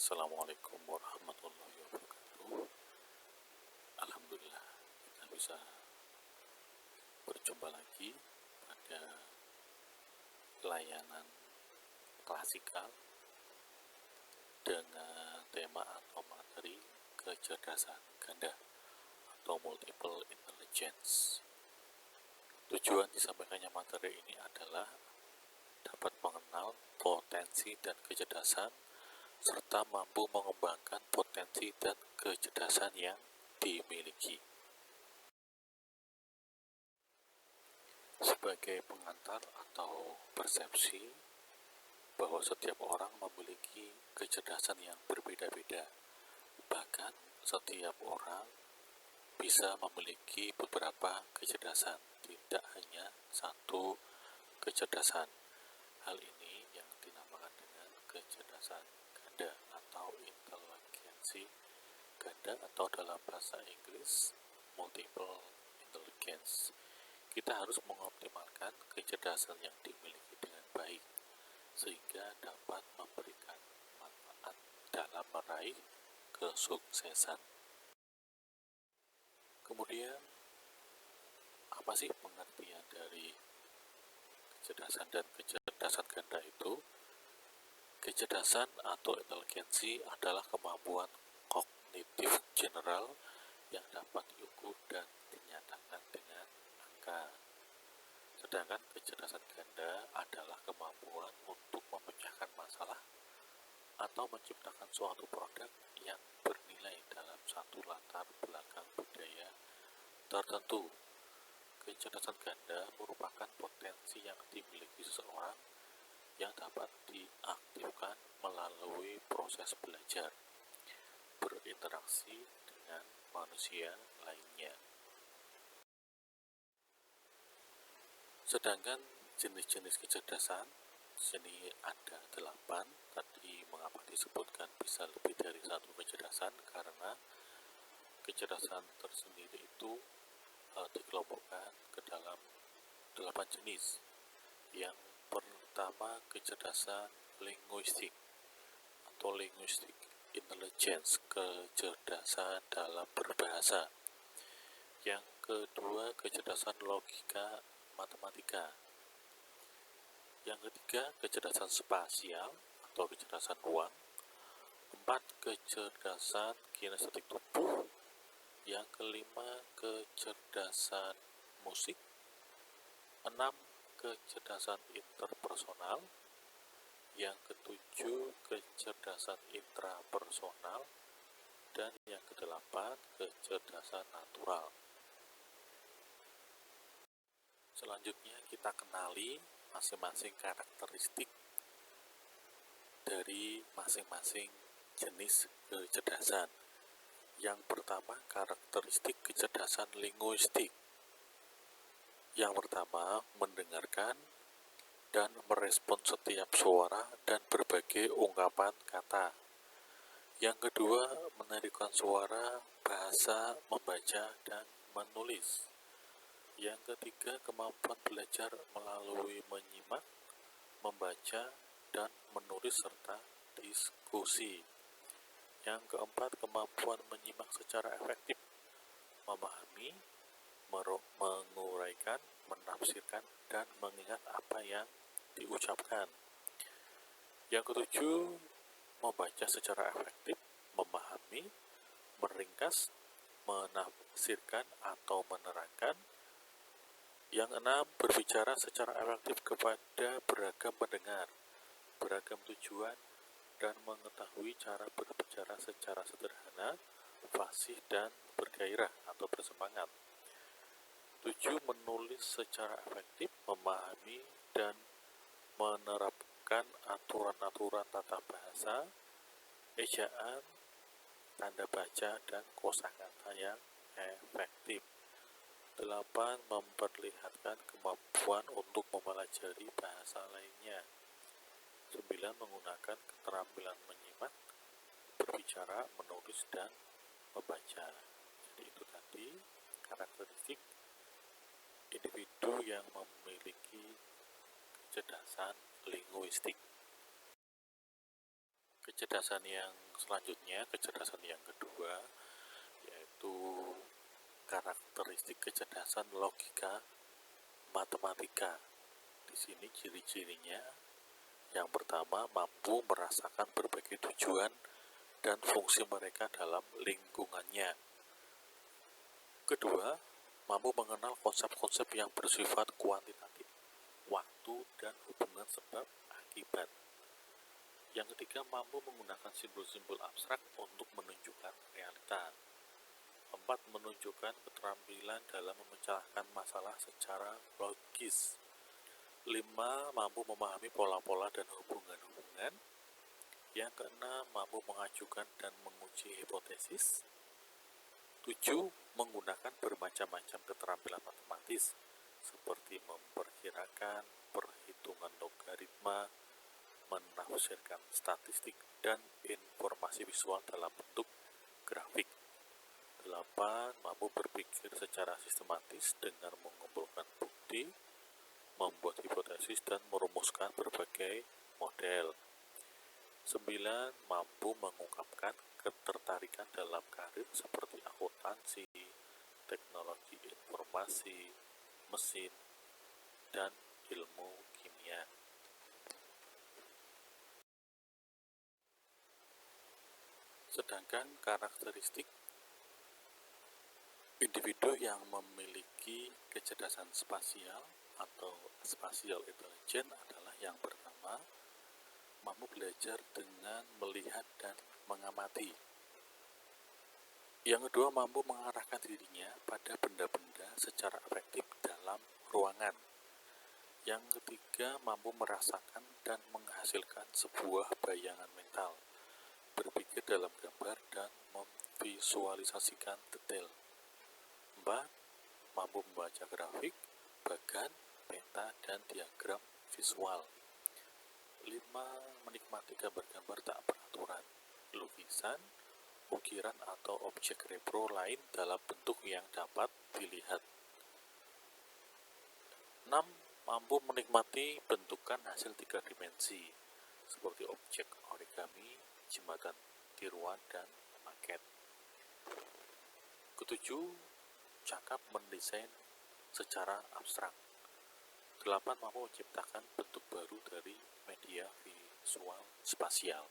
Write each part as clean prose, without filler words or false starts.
Assalamualaikum warahmatullahi wabarakatuh. Alhamdulillah kita bisa berjumpa lagi pada layanan klasikal dengan tema atau materi kecerdasan ganda atau multiple intelligence. Tujuan disampaikannya materi ini adalah dapat mengenal potensi dan kecerdasan serta mampu mengembangkan potensi dan kecerdasan yang dimiliki. Sebagai pengantar atau persepsi bahwa setiap orang memiliki kecerdasan yang berbeda-beda. Bahkan setiap orang bisa memiliki beberapa kecerdasan, tidak hanya satu kecerdasan. Hal ini yang dinamakan dengan kecerdasan ganda atau inteligensi ganda atau dalam bahasa Inggris multiple intelligence. Kita harus mengoptimalkan kecerdasan yang dimiliki dengan baik sehingga dapat memberikan manfaat dalam meraih kesuksesan. Kemudian, apa sih pengertian dari kecerdasan dan kecerdasan ganda itu? Kecerdasan atau inteligensi adalah kemampuan kognitif general yang dapat diukur dan dinyatakan dengan angka. Sedangkan kecerdasan ganda adalah kemampuan untuk memecahkan masalah atau menciptakan suatu produk yang bernilai dalam satu latar belakang budaya tertentu. Kecerdasan ganda merupakan potensi yang dimiliki seseorang yang dapat diaktifkan melalui proses belajar, berinteraksi dengan manusia lainnya. Sedangkan jenis-jenis kecerdasan, sini ada 8, tadi mengapa disebutkan bisa lebih dari satu kecerdasan, karena kecerdasan tersendiri itu dikelompokkan ke dalam 8 jenis. Yang pertama, kecerdasan linguistik atau linguistic intelligence, kecerdasan dalam berbahasa. Yang kedua, kecerdasan logika matematika. Yang ketiga, kecerdasan spasial atau kecerdasan ruang. 4, kecerdasan kinestetik tubuh. Yang kelima, kecerdasan musik. 6, kecerdasan interpersonal. Yang ketujuh, kecerdasan intrapersonal. Dan yang kedelapan, kecerdasan natural. Selanjutnya kita kenali masing-masing karakteristik dari masing-masing jenis kecerdasan. Yang pertama, karakteristik kecerdasan linguistik. Yang pertama, mendengarkan dan merespon setiap suara dan berbagai ungkapan kata. Yang kedua, menerikan suara, bahasa, membaca, dan menulis. Yang ketiga, kemampuan belajar melalui menyimak, membaca, dan menulis serta diskusi. Yang keempat, kemampuan menyimak secara efektif, memahami, menguraikan, menafsirkan, dan mengingat apa yang diucapkan. Yang ketujuh, membaca secara efektif, memahami, meringkas, menafsirkan, atau menerangkan. Yang enam, berbicara secara efektif kepada beragam pendengar, beragam tujuan, dan mengetahui cara berbicara secara sederhana, fasih, dan bergairah atau bersemangat. 7, menulis secara efektif, memahami dan menerapkan aturan-aturan tata bahasa, ejaan, tanda baca, dan kosakata yang efektif. 8, memperlihatkan kemampuan untuk mempelajari bahasa lainnya. 9, menggunakan keterampilan menyimak, berbicara, menulis, dan membaca. Jadi itu tadi karakteristik individu yang memiliki kecerdasan linguistik. Kecerdasan yang selanjutnya, kecerdasan yang kedua, yaitu karakteristik kecerdasan logika matematika. Di sini ciri-cirinya, yang pertama, mampu merasakan berbagai tujuan dan fungsi mereka dalam lingkungannya. Kedua, mampu mengenal konsep-konsep yang bersifat kuantitatif, waktu dan hubungan sebab akibat. Yang ketiga, mampu menggunakan simbol-simbol abstrak untuk menunjukkan realita. 4. Menunjukkan keterampilan dalam memecahkan masalah secara logis. 5. Mampu memahami pola-pola dan hubungan-hubungan. Yang keenam, mampu mengajukan dan menguji hipotesis. 7. Menggunakan bermacam-macam keterampilan matematis, seperti memperkirakan, perhitungan logaritma, menafsirkan statistik, dan informasi visual dalam bentuk grafik. 8. Mampu berpikir secara sistematis dengan mengumpulkan bukti, membuat hipotesis, dan merumuskan berbagai model. 9. Mampu mengungkapkan ketertarikan dalam karir seperti akuntansi, teknologi informasi, mesin, dan ilmu kimia. Sedangkan karakteristik individu yang memiliki kecerdasan spasial atau spatial intelligence adalah yang pertama, mampu belajar dengan melihat dan mengamati. Yang kedua, mampu mengarahkan dirinya pada benda-benda secara efektif dalam ruangan. Yang ketiga, mampu merasakan dan menghasilkan sebuah bayangan mental, berpikir dalam gambar dan memvisualisasikan detail. 4. Mampu membaca grafik, bagan, peta, dan diagram visual. 5. Menikmati gambar-gambar tak beraturan, lukisan, ukiran, atau objek repro lain dalam bentuk yang dapat dilihat. 6. Mampu menikmati bentukan hasil 3 dimensi, seperti objek origami, jembatan tiruan, dan maket. Ketujuh, cakap mendesain secara abstrak. 8. Mampu menciptakan bentuk baru dari media visual spasial.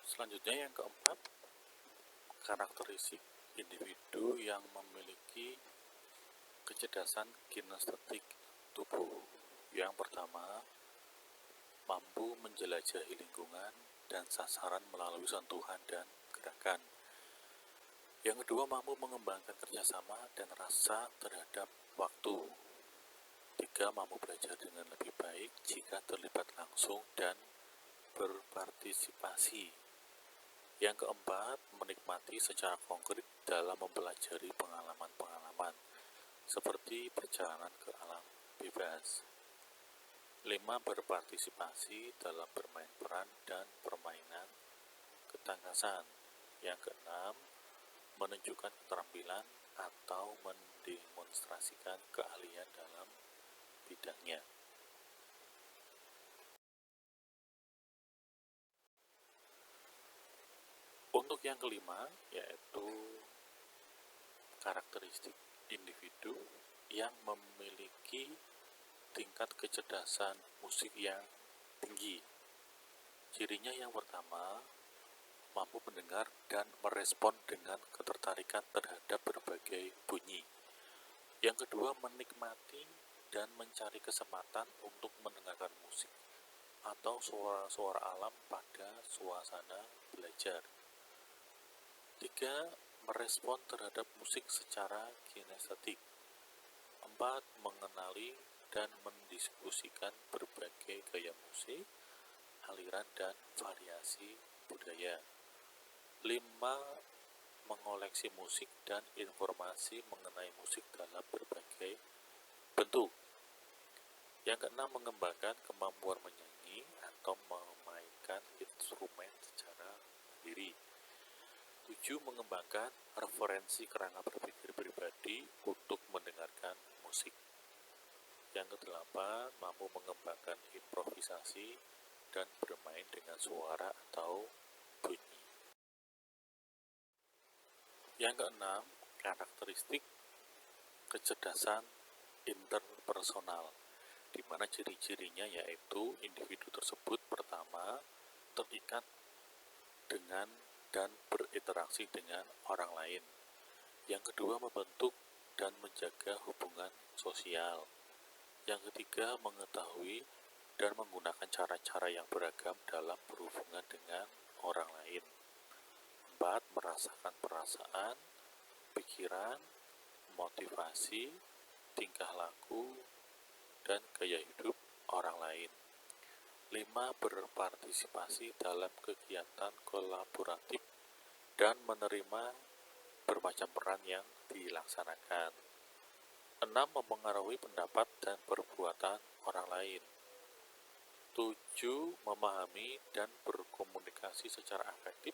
Selanjutnya yang keempat, karakteristik individu yang memiliki kecerdasan kinestetik tubuh. Yang pertama, mampu menjelajahi lingkungan dan sasaran melalui sentuhan dan gerakan. Yang kedua, mampu mengembangkan kerjasama dan rasa terhadap waktu. 3. Mampu belajar dengan lebih baik jika terlibat langsung dan berpartisipasi. Yang keempat, menikmati secara konkret dalam mempelajari pengalaman-pengalaman, seperti perjalanan ke alam bebas. 5. Berpartisipasi dalam bermain peran dan permainan ketangkasan. Yang keenam, menunjukkan keterampilan atau mendemonstrasikan keahlian dalam bidangnya. Untuk yang kelima, yaitu karakteristik individu yang memiliki tingkat kecerdasan musik yang tinggi. Cirinya yang pertama, mampu mendengar dan merespon dengan ketertarikan terhadap berbagai bunyi. Yang kedua, menikmati dan mencari kesempatan untuk mendengarkan musik atau suara-suara alam pada suasana belajar. 3. Merespon terhadap musik secara kinestetik. 4. Mengenali dan mendiskusikan berbagai gaya musik, aliran, dan variasi budaya. 5. Mengoleksi musik dan informasi mengenai musik dalam berbagai bentuk. Yang keenam, mengembangkan kemampuan menyanyi atau memainkan instrumen secara mandiri. 7. Mengembangkan referensi kerangka berpikir pribadi untuk mendengarkan musik. Yang kedelapan, mampu mengembangkan improvisasi dan bermain dengan suara atau bunyi. Yang keenam, karakteristik kecerdasan interpersonal, di mana ciri-cirinya yaitu individu tersebut pertama terikat dengan dan berinteraksi dengan orang lain. Yang kedua, membentuk dan menjaga hubungan sosial. Yang ketiga, mengetahui dan menggunakan cara-cara yang beragam dalam berhubungan dengan orang lain. 4. Merasakan perasaan, pikiran, motivasi, tingkah laku, dan gaya hidup orang lain. 5. Berpartisipasi dalam kegiatan kolaboratif dan menerima bermacam peran yang dilaksanakan. 6. Memengaruhi pendapat dan perbuatan orang lain. 7. Memahami dan berkomunikasi secara efektif,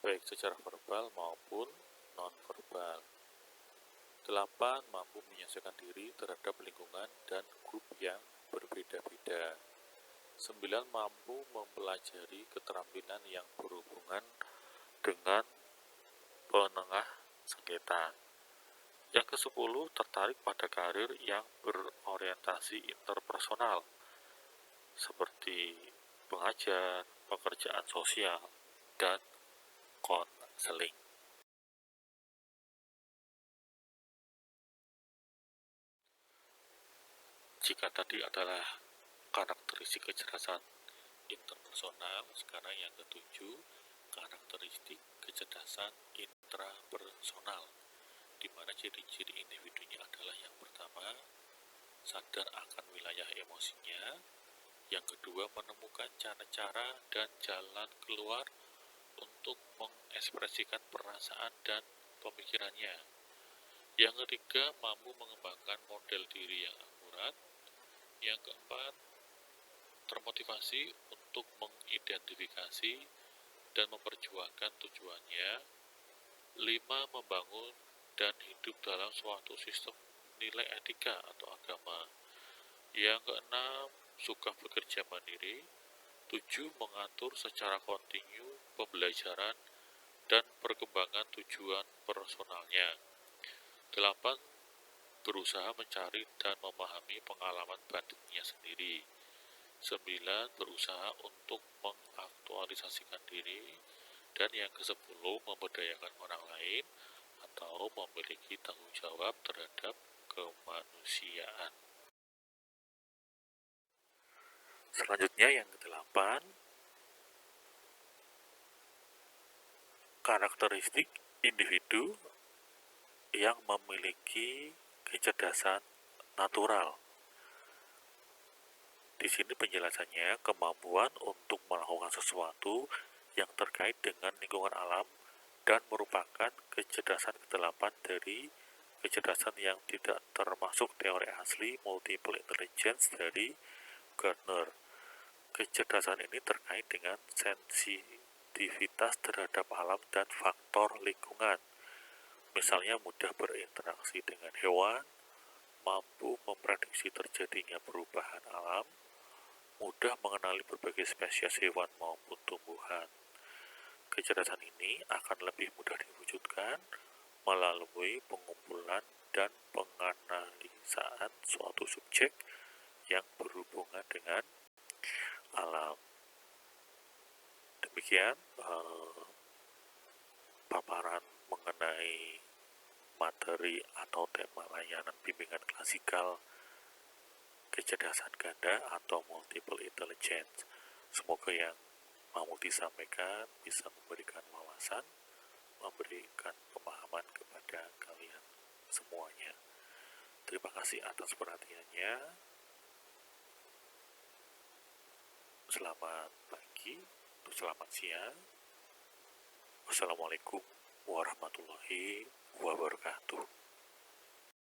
baik secara verbal maupun non-verbal. 8. Mampu menyesuaikan diri terhadap lingkungan dan grup yang berbeda-beda. 9. Mampu mempelajari keterampilan yang berhubungan dengan penengah sengketa. Yang ke-10, tertarik pada karir yang berorientasi interpersonal, seperti pengajar, pekerjaan sosial, dan konseling. Jika tadi adalah karakteristik kecerdasan interpersonal, sekarang yang ke-7, karakteristik kecerdasan intrapersonal, di mana ciri-ciri individunya adalah yang pertama, sadar akan wilayah emosinya. Yang kedua, menemukan cara-cara dan jalan keluar untuk mengekspresikan perasaan dan pemikirannya. Yang ketiga, mampu mengembangkan model diri yang akurat. Yang keempat, termotivasi untuk mengidentifikasi dan memperjuangkan tujuannya. 5. Membangun dan hidup dalam suatu sistem nilai etika atau agama. Yang keenam, suka bekerja mandiri. 7. Mengatur secara kontinu pembelajaran dan perkembangan tujuan personalnya. 8. Berusaha mencari dan memahami pengalaman batinnya sendiri. 9. Berusaha untuk mengaktualisasikan diri. Dan yang ke-10, memberdayakan orang lain atau memiliki tanggung jawab terhadap kemanusiaan. Selanjutnya yang ke-8, karakteristik individu yang memiliki kecerdasan natural. Di sini penjelasannya, kemampuan untuk melakukan sesuatu yang terkait dengan lingkungan alam dan merupakan kecerdasan ke-8 dari kecerdasan yang tidak termasuk teori asli multiple intelligence dari Gardner. Kecerdasan ini terkait dengan sensitivitas terhadap alam dan faktor lingkungan. Misalnya mudah berinteraksi dengan hewan, mampu memprediksi terjadinya perubahan alam, mudah mengenali berbagai spesies hewan maupun tumbuhan. Kecerdasan ini akan lebih mudah diwujudkan melalui pengumpulan dan penganalisaan suatu subjek yang berhubungan dengan alam. Demikian paparan mengenai materi atau tema layanan bimbingan klasikal kecerdasan ganda atau multiple intelligence. Semoga yang mau disampaikan bisa memberikan wawasan, memberikan pemahaman kepada kalian semuanya. Terima kasih atas perhatiannya. Selamat pagi, selamat siang. Wassalamualaikum warahmatullahi wabarakatuh.